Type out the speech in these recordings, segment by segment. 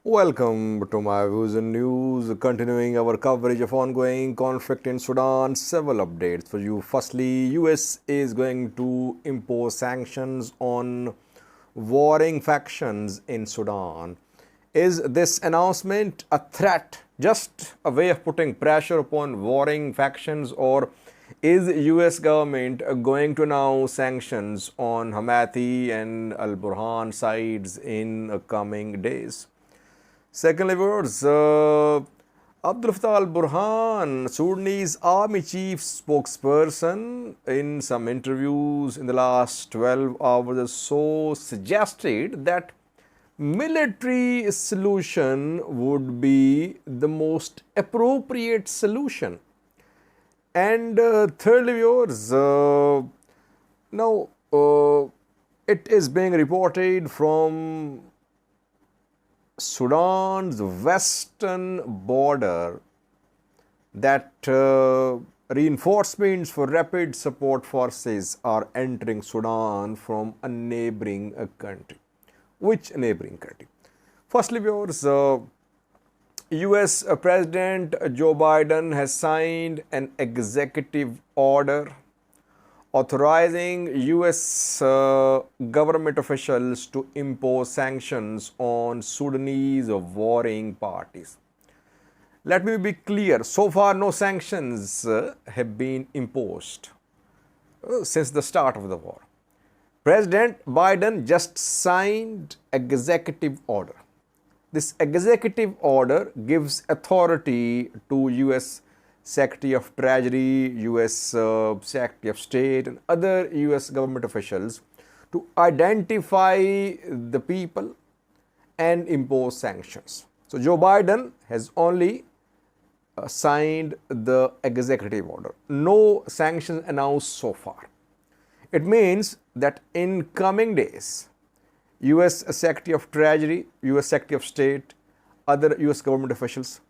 Welcome to my views and news, continuing our coverage of ongoing conflict in Sudan. Several updates for you. Firstly, US is going to impose sanctions on warring factions in Sudan. Is this announcement a threat, just a way of putting pressure upon warring factions, or is US government going to announce sanctions on Houthi and Al-Burhan sides in coming days? Secondly, viewers, Abdul Fattah al-Burhan, Sudanese army chief spokesperson, in some interviews in the last 12 hours or so, suggested that military solution would be the most appropriate solution. And thirdly, viewers, now it is being reported from Sudan's western border that reinforcements for rapid support forces are entering Sudan from a neighboring country. Which neighboring country? Firstly, viewers, US President Joe Biden has signed an executive order authorizing US government officials to impose sanctions on Sudanese warring parties. Let me be clear, so far no sanctions have been imposed since the start of the war. President Biden just signed executive order. This executive order gives authority to US Secretary of Treasury, US Secretary of State and other US government officials to identify the people and impose sanctions. So Joe Biden has only signed the executive order. No sanctions announced so far. It means that in coming days, US Secretary of Treasury, US Secretary of State, other US government officials,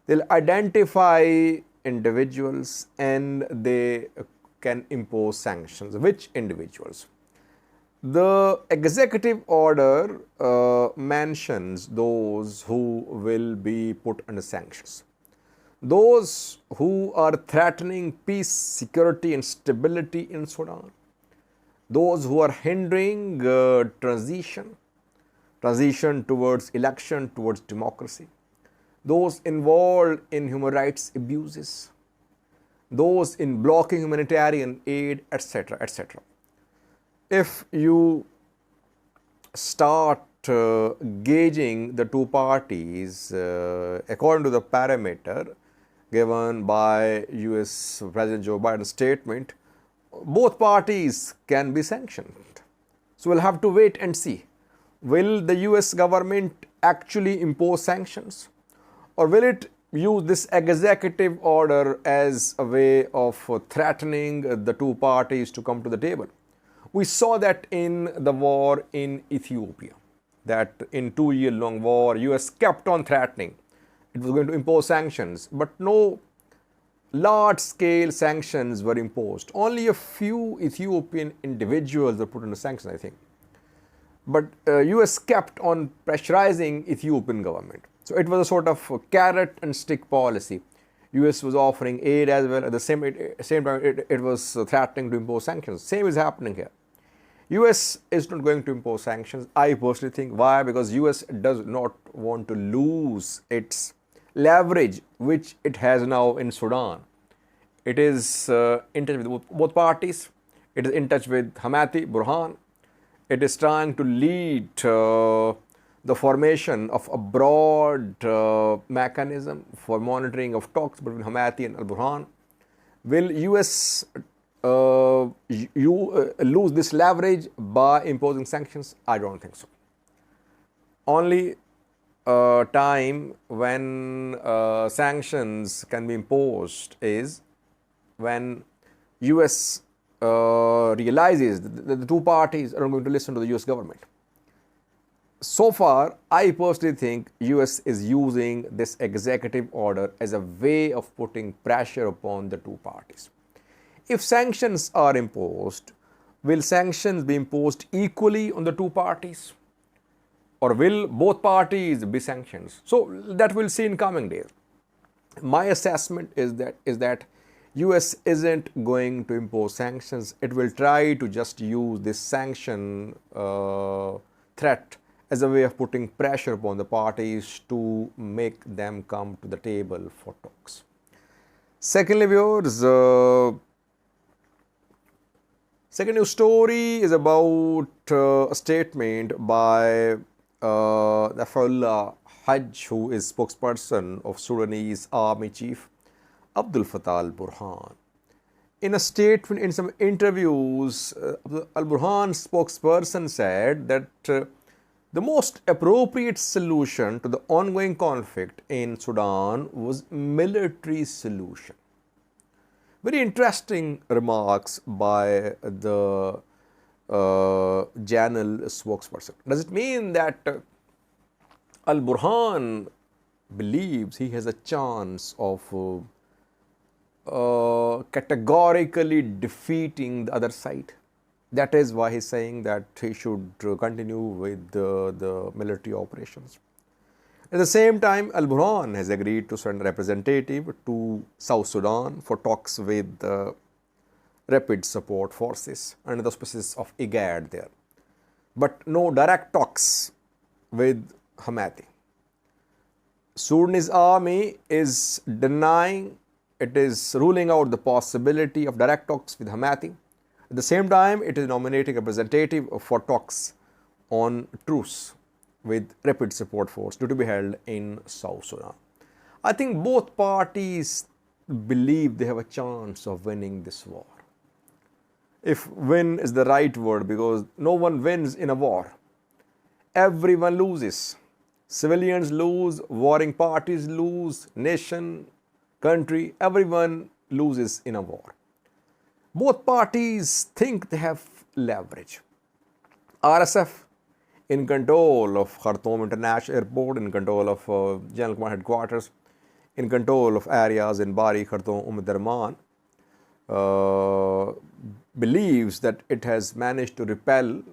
they'll identify individuals and they can impose sanctions. Which individuals? The executive order mentions those who will be put under sanctions. Those who are threatening peace, security and stability in Sudan. Those who are hindering transition towards election, towards democracy. Those involved in human rights abuses, those in blocking humanitarian aid, etc., etc. If you start gauging the two parties according to the parameter given by US President Joe Biden's statement, both parties can be sanctioned. So we'll have to wait and see. Will the US government actually impose sanctions? Or will it use this executive order as a way of threatening the two parties to come to the table? We saw that in the war in Ethiopia, that in 2-year-long war, US kept on threatening. It was going to impose sanctions, but no large-scale sanctions were imposed. Only a few Ethiopian individuals were put under sanctions, I think. But US kept on pressurizing Ethiopian government. So it was a sort of carrot and stick policy. US was offering aid as well. At the same time, it was threatening to impose sanctions. Same is happening here. US is not going to impose sanctions. I personally think. Why? Because US does not want to lose its leverage, which it has now in Sudan. It is in touch with both parties. It is in touch with Houthi, Burhan. It is trying to lead the formation of a broad mechanism for monitoring of talks between Houthi and Al-Burhan. Will US lose this leverage by imposing sanctions? I don't think so. Only time when sanctions can be imposed is when US realizes that the two parties are not going to listen to the US government. So far, I personally think US is using this executive order as a way of putting pressure upon the two parties. If sanctions are imposed, will sanctions be imposed equally on the two parties? or will both parties be sanctioned? So that we'll see in coming days. My assessment is that US isn't going to impose sanctions. It will try to just use this sanction threat as a way of putting pressure upon the parties to make them come to the table for talks. Secondly, viewers, second news story is about a statement by Nafallah Hajj, who is spokesperson of Sudanese Army Chief Abdul Fattah al-Burhan. In a statement, in some interviews, al-Burhan's spokesperson said that the most appropriate solution to the ongoing conflict in Sudan was military solution. Very interesting remarks by the channel spokesperson. Does it mean that al-Burhan believes he has a chance of categorically defeating the other side? That is why he's saying that he should continue with the military operations. At the same time, al-Burhan has agreed to send a representative to South Sudan for talks with the Rapid Support Forces under the auspices of IGAD there. But no direct talks with Houthi. Sudanese army is denying, it is ruling out the possibility of direct talks with Houthi. At the same time, it is nominating a representative for talks on truce with Rapid Support Force due to be held in South Sudan. I think both parties believe they have a chance of winning this war. If win is the right word, because no one wins in a war. Everyone loses. Civilians lose, warring parties lose, nation, country, everyone loses in a war. Both parties think they have leverage. RSF in control of Khartoum International Airport, in control of General Command Headquarters, in control of areas in Bari, Khartoum, Darman, believes that it has managed to repel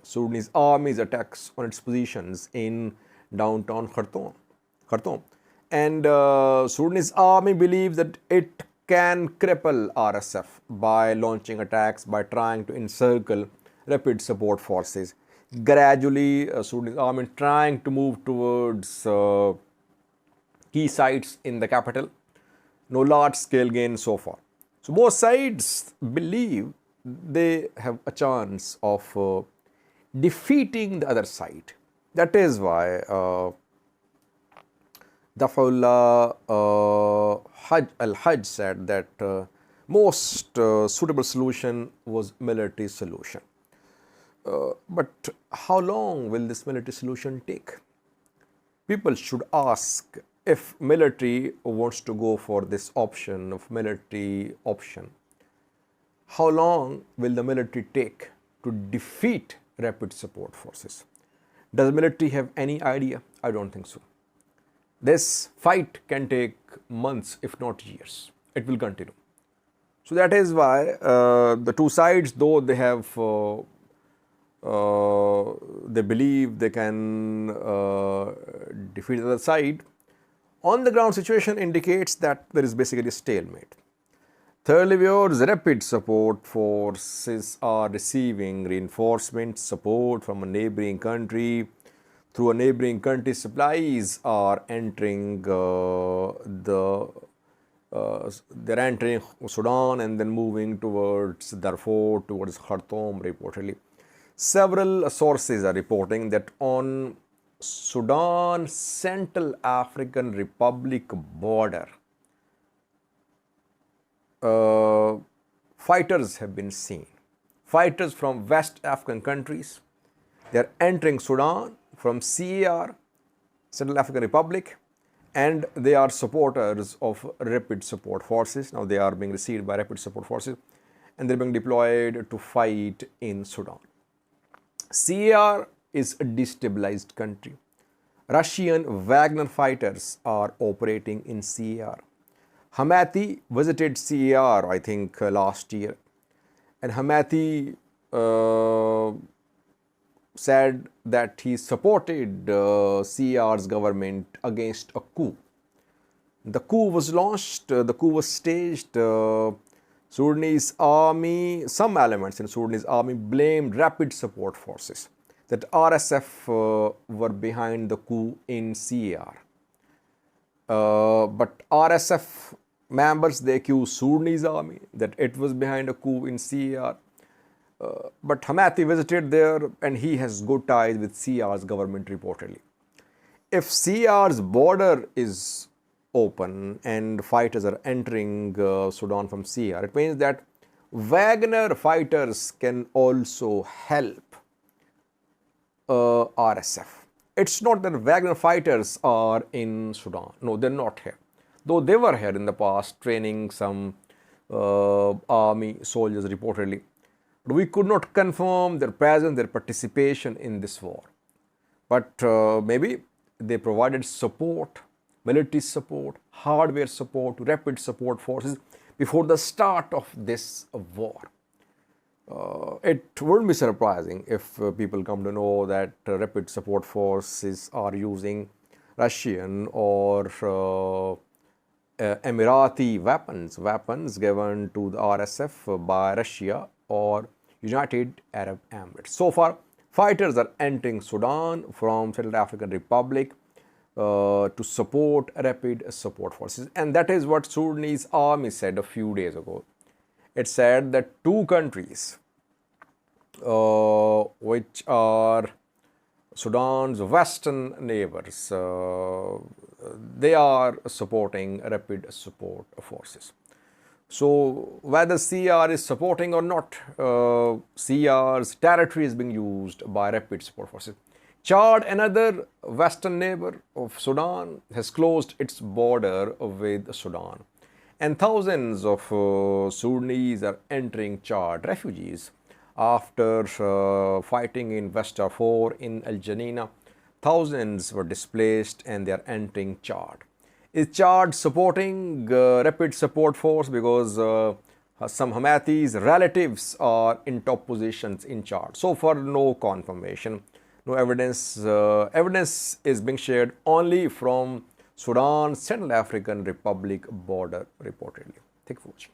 Sudanese army's attacks on its positions in downtown Khartoum. And Sudanese army believes that it can cripple RSF by launching attacks, by trying to encircle Rapid Support Forces. Gradually, Sudanese army trying to move towards key sites in the capital. No large-scale gain so far. So both sides believe they have a chance of defeating the other side. That is why Dafullah al-Hajj said that most suitable solution was military solution. But how long will this military solution take? People should ask, if military wants to go for this option of military option, how long will the military take to defeat Rapid Support Forces? Does the military have any idea? I don't think so. This fight can take months, if not years. It will continue. So that is why the two sides, though they have, they believe they can defeat the other side, on the ground situation indicates that there is basically a stalemate. Thirdly, viewers, Rapid Support Forces are receiving reinforcement support from a neighboring country. Through a neighboring country, supplies are entering they're entering Sudan and then moving towards Darfur, towards Khartoum reportedly. Several sources are reporting that on Sudan Central African Republic border, fighters have been seen. Fighters from West African countries, they are entering Sudan from CAR, Central African Republic, and they are supporters of Rapid Support Forces. Now they are being received by Rapid Support Forces and they're being deployed to fight in Sudan. CAR is a destabilized country. Russian Wagner fighters are operating in CAR. Houthi visited CAR, I think, last year, and Houthi said that he supported CR's government against a coup. The coup was launched, the coup was staged. Sudanese army, some elements in Sudanese army blamed rapid support forces, that RSF were behind the coup in CAR. But RSF members, they accused Sudanese army that it was behind a coup in CAR. But Hemati visited there and he has good ties with CR's government reportedly. If CR's border is open and fighters are entering Sudan from CR, it means that Wagner fighters can also help RSF. It's not that Wagner fighters are in Sudan. No, they're not here. Though they were here in the past training some army soldiers reportedly. But we could not confirm their presence, their participation in this war. But maybe they provided support, military support, hardware support, rapid support forces before the start of this war. It wouldn't be surprising if people come to know that rapid support forces are using Russian or Emirati weapons given to the RSF by Russia or United Arab Emirates. So far, fighters are entering Sudan from Central African Republic to support rapid support forces. And that is what Sudanese army said a few days ago. It said that two countries, which are Sudan's western neighbors, they are supporting rapid support forces. So whether CR is supporting or not, CR's territory is being used by rapid support forces. Chad, another western neighbor of Sudan, has closed its border with Sudan. And thousands of Sudanese are entering Chad, refugees, after fighting in West Darfur, in Al Janina. Thousands were displaced and they are entering Chad. Is Chad supporting rapid support force because some Hemati's relatives are in top positions in Chad? So far, no confirmation, no evidence. Evidence is being shared only from Sudan, Central African Republic border reportedly. Thank you for watching.